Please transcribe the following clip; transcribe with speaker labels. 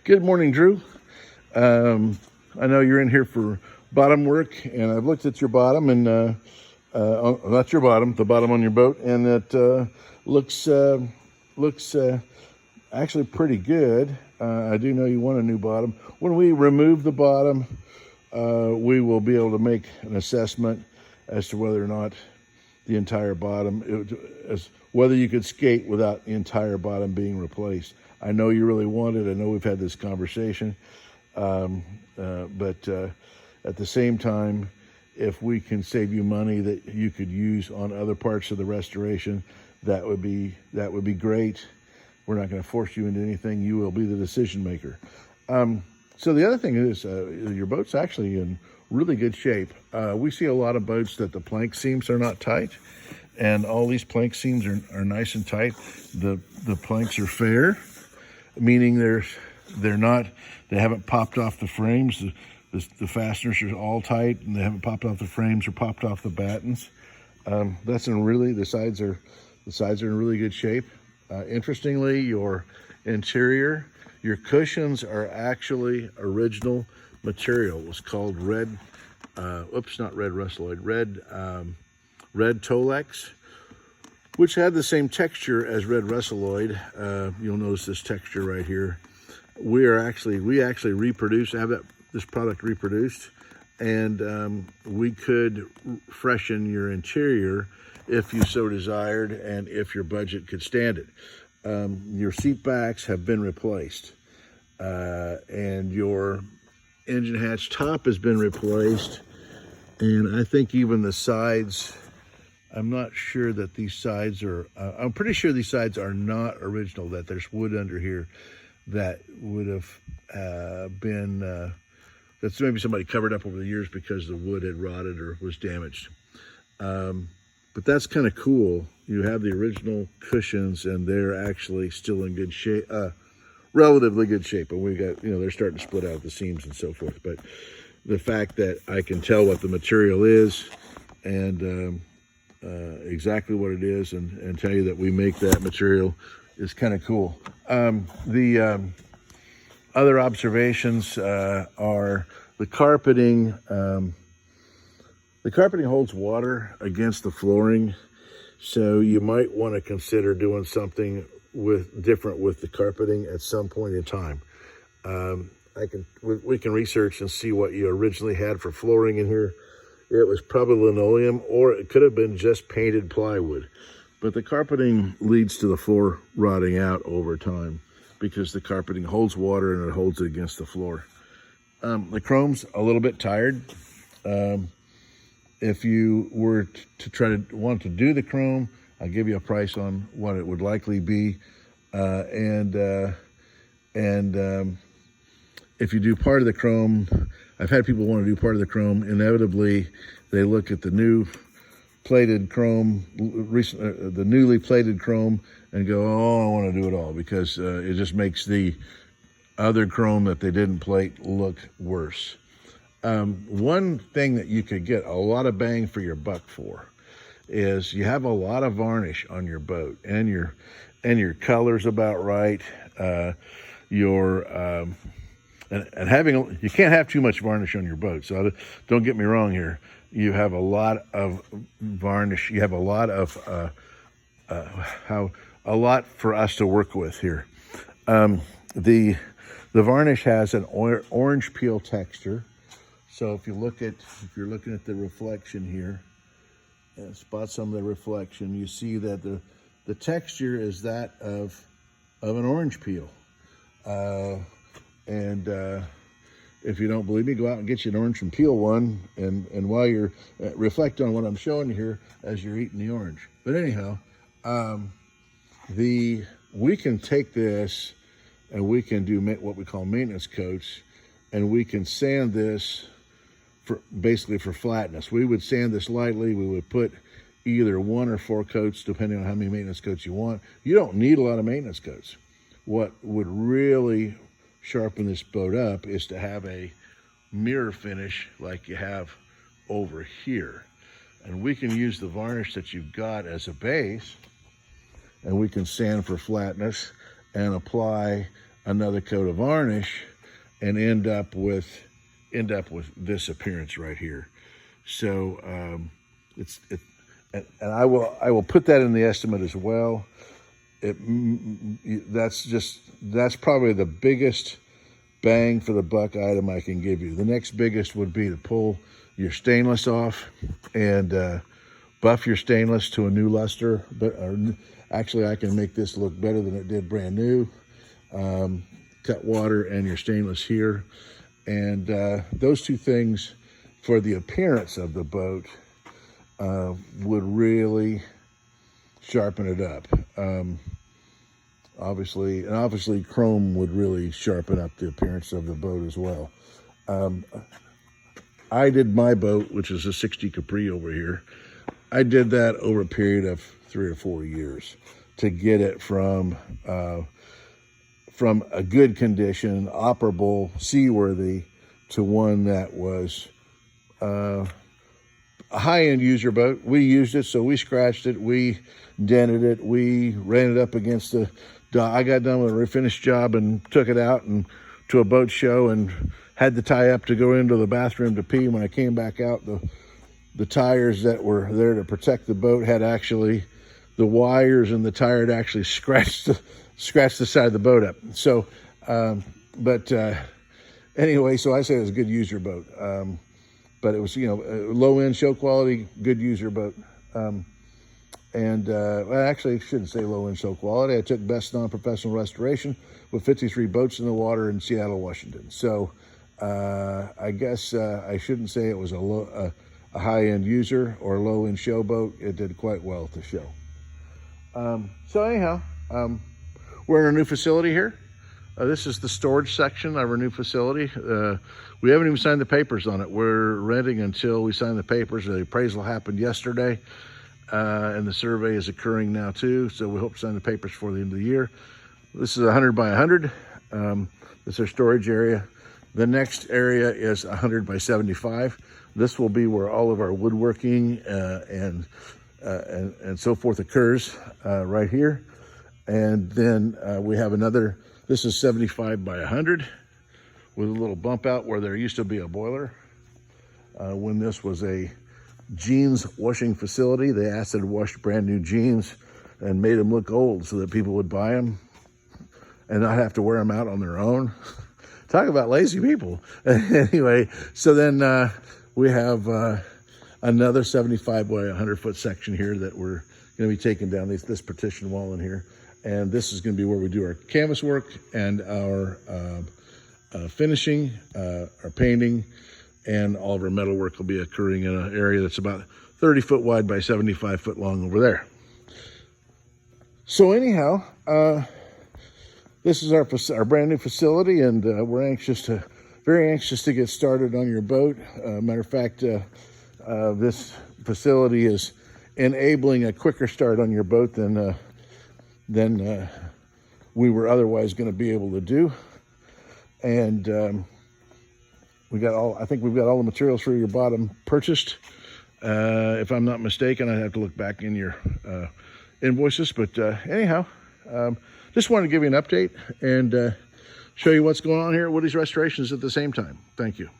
Speaker 1: Good morning, Drew. I know you're in here for bottom work, and I've looked at your bottom, and not your bottom, the bottom on your boat, and it looks actually pretty good. I do know you want a new bottom. When we remove the bottom, we will be able to make an assessment as to whether or not the entire bottom, whether you could skate without the entire bottom being replaced. I know you really want it. I know we've had this conversation, but at the same time, if we can save you money that you could use on other parts of the restoration, that would be great. We're not going to force you into anything. You will be the decision maker. So the other thing is, your boat's actually in really good shape. We see a lot of boats that the plank seams are not tight, and all these plank seams are nice and tight. The planks are fair, meaning they haven't popped off the frames. The fasteners are all tight, and they haven't popped off the frames or popped off the battens. The sides are in really good shape. Interestingly, your interior, your cushions are actually original material. It was called red Tolex, which had the same texture as red Russelloid. You'll notice this texture right here. We actually reproduced, have this product reproduced, and we could freshen your interior if you so desired and if your budget could stand it. Your seat backs have been replaced, and your engine hatch top has been replaced, and I think even the sides, I'm not sure that these sides are, I'm pretty sure these sides are not original, that there's wood under here that would have been, that's maybe somebody covered up over the years because the wood had rotted or was damaged. But that's kind of cool. You have the original cushions, and they're actually still in good shape, relatively good shape. And we got, they're starting to split out at the seams and so forth. But the fact that I can tell what the material is and exactly what it is, and tell you that we make that material is kind of cool. The other observations are the carpeting. The carpeting holds water against the flooring, so you might want to consider doing something different with the carpeting at some point in time. We can research and see what you originally had for flooring in here. It was probably linoleum, or it could have been just painted plywood. But the carpeting leads to the floor rotting out over time because the carpeting holds water and it holds it against the floor. The chrome's a little bit tired. If you were to want to do the chrome, I'll give you a price on what it would likely be. And if you do part of the chrome, I've had people want to do part of the chrome. Inevitably, they look at the new plated chrome, the newly plated chrome, and go, "Oh, I want to do it all," because it just makes the other chrome that they didn't plate look worse. One thing that you could get a lot of bang for your buck for is you have a lot of varnish on your boat, and your color's about right. You can't have too much varnish on your boat. So don't get me wrong here. You have a lot of varnish. You have a lot for us to work with here. The varnish has an orange peel texture. So if you're looking at the reflection here, and spot some of the reflection, you see that the texture is that of an orange peel. If you don't believe me, go out and get you an orange and peel one, and while you're reflect on what I'm showing you here as you're eating the orange. But anyhow, we can take this and we can do what we call maintenance coats, and we can sand this basically for flatness. We would sand this lightly. We would put either 1 or 4 coats, depending on how many maintenance coats you want. You don't need a lot of maintenance coats. What would really sharpen this boat up is to have a mirror finish like you have over here. And we can use the varnish that you've got as a base, and we can sand for flatness and apply another coat of varnish, and end up with this appearance right here. So and I will put that in the estimate as well. That's probably the biggest bang for the buck item I can give you. The next biggest would be to pull your stainless off and buff your stainless to a new luster. But actually, I can make this look better than it did brand new. Cut water and your stainless here, and those two things for the appearance of the boat would really sharpen it up. Obviously chrome would really sharpen up the appearance of the boat as well. I did my boat, which is a 60 Capri over here. I did that over a period of 3 or 4 years to get it from a good condition, operable, seaworthy, to one that was a high-end user boat. We used it, so we scratched it, we dented it, we ran it up against the dock. I got done with a refinished job and took it out and to a boat show and had to tie up to go into the bathroom to pee. When I came back out, the tires that were there to protect the boat had actually, the wires in the tire had actually scratched the side of the boat up. So, anyway, so I say it was a good user boat. But it was, low end, show quality, good user boat. Well, actually, I shouldn't say low end, show quality. I took best non-professional restoration with 53 boats in the water in Seattle, Washington. So I guess I shouldn't say it was a high end user or low end show boat. It did quite well at the show. So anyhow, we're in our new facility here. This is the storage section of our new facility. We haven't even signed the papers on it. We're renting until we sign the papers. The appraisal happened yesterday, and the survey is occurring now too. So we hope to sign the papers before the end of the year. This is 100 by 100. This is our storage area. The next area is 100 by 75. This will be where all of our woodworking and so forth occurs right here. And then we have another. This is 75 by 100 with a little bump out where there used to be a boiler. When this was a jeans washing facility, they acid washed brand new jeans and made them look old so that people would buy them and not have to wear them out on their own. Talk about lazy people. Anyway, so then we have another 75 by 100 foot section here that we're going to be taking down this partition wall in here. And this is going to be where we do our canvas work and our finishing, our painting, and all of our metal work will be occurring in an area that's about 30 foot wide by 75 foot long over there. So anyhow, this is our brand new facility, and we're very anxious to get started on your boat. Matter of fact, this facility is enabling a quicker start on your boat than we were otherwise going to be able to do. And I think we've got all the materials for your bottom purchased. If I'm not mistaken, I'd have to look back in your invoices. But anyhow, just wanted to give you an update and show you what's going on here at Woody's Restorations at the same time. Thank you.